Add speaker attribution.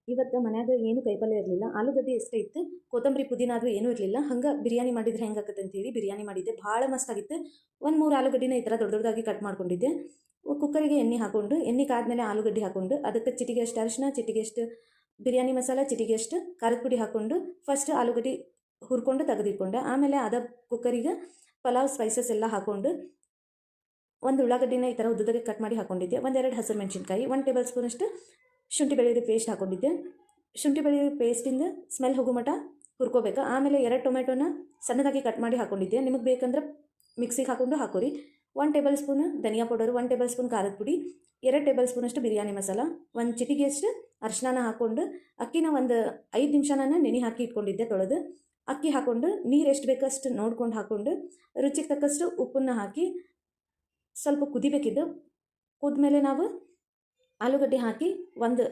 Speaker 1: ಇವತ್ತು ಮನ್ಯಾಗ ಏನು ಕೈಪಲ್ಯ ಇರಲಿಲ್ಲ. ಆಲೂಗಡ್ಡೆ ಎಷ್ಟೇ ಇತ್ತು, ಕೊತ್ತಂಬರಿ ಪುದೀನ ಅದು ಏನೂ ಇರಲಿಲ್ಲ. ಹಂಗೆ ಬಿರಿಯಾನಿ ಮಾಡಿದ್ರೆ ಹೆಂಗಾಕತ್ತೆ ಅಂತೇಳಿ ಬಿರಿಯಾನಿ ಮಾಡಿದ್ದೆ. ಭಾಳ ಮಸ್ತಾಗಿತ್ತು. 1-3 ಆಲೂಗಡ್ಡಿನ ಈ ಥರ ದೊಡ್ಡ ದೊಡ್ಡದಾಗಿ ಕಟ್ ಮಾಡ್ಕೊಂಡಿದ್ದೆ. ಕುಕ್ಕರಿಗೆ ಎಣ್ಣೆ ಹಾಕ್ಕೊಂಡು, ಎಣ್ಣೆ ಕಾದ್ಮೇಲೆ ಆಲೂಗಡ್ಡೆ ಹಾಕ್ಕೊಂಡು, ಅದಕ್ಕೆ ಚಿಟಿಗೆ ಅಷ್ಟು ಅರಿಶಿನ, ಚಿಟಿಗೆ ಅಷ್ಟು ಬಿರಿಯಾನಿ ಮಸಾಲ, ಚಿಟಿಗೆ ಅಷ್ಟು ಖಾರದ ಪುಡಿ ಹಾಕ್ಕೊಂಡು ಫಸ್ಟ್ ಆಲೂಗಡ್ಡೆ ಹುರ್ಕೊಂಡು ತೆಗೆದಿಟ್ಕೊಂಡೆ. ಆಮೇಲೆ ಕುಕ್ಕರಿಗೆ ಪಲಾವ್ ಸ್ಪೈಸಸ್ ಎಲ್ಲ ಹಾಕ್ಕೊಂಡು ಒಂದು ಉಳ್ಳಾಗಡ್ಡಿನ ಈ ಥರ ಉದ್ದದಾಗೆ ಕಟ್ ಮಾಡಿ ಹಾಕ್ಕೊಂಡಿದ್ದೆ. 1-2 ಹಸಿರು ಮೆಣಸಿನ್ಕಾಯಿ, 1 ಟೇಬಲ್ ಸ್ಪೂನಷ್ಟು ಶುಂಠಿ ಬೆಳ್ಳುಳ್ಳಿ ಪೇಸ್ಟ್ ಹಾಕ್ಕೊಂಡಿದ್ದೆ. ಶುಂಠಿ ಬೆಳ್ಳುಳ್ಳಿ ಪೇಸ್ಟಿಂದ ಸ್ಮೆಲ್ ಹೋಗೋ ಮಟ್ಟ ಹುರ್ಕೋಬೇಕು. ಆಮೇಲೆ 2 ಟೊಮೆಟೊನ ಸಣ್ಣದಾಗಿ ಕಟ್ ಮಾಡಿ ಹಾಕ್ಕೊಂಡಿದ್ದೆ. ನಿಮಗೆ ಬೇಕಂದ್ರೆ ಮಿಕ್ಸಿಗೆ ಹಾಕ್ಕೊಂಡು ಹಾಕೋರಿ. 1 ಟೇಬಲ್ ಸ್ಪೂನ್ ಧನಿಯಾ ಪೌಡರು, 1 ಟೇಬಲ್ ಸ್ಪೂನ್ ಖಾರದ ಪುಡಿ, 2 ಟೇಬಲ್ ಸ್ಪೂನಷ್ಟು ಬಿರಿಯಾನಿ ಮಸಾಲ, 1 ಚಿಟಿಗೆಯಷ್ಟು ಅರಿಶಿನ ಹಾಕ್ಕೊಂಡು ಅಕ್ಕಿನ ಒಂದು 5 ನಿಮಿಷನ ನೆನೆ ಹಾಕಿ ಇಟ್ಕೊಂಡಿದ್ದೆ ತೊಳೆದು. ಅಕ್ಕಿ ಹಾಕ್ಕೊಂಡು ನೀರು ಎಷ್ಟು ಬೇಕಷ್ಟು ನೋಡ್ಕೊಂಡು ಹಾಕ್ಕೊಂಡು ರುಚಿಗೆ ತಕ್ಕಷ್ಟು ಉಪ್ಪನ್ನು ಹಾಕಿ ಸ್ವಲ್ಪ ಕುದಿಬೇಕಿದ್ದು. ಕುದ್ಮೇಲೆ ನಾವು ಆಲೂಗಡ್ಡೆ ಹಾಕಿ ಒಂದು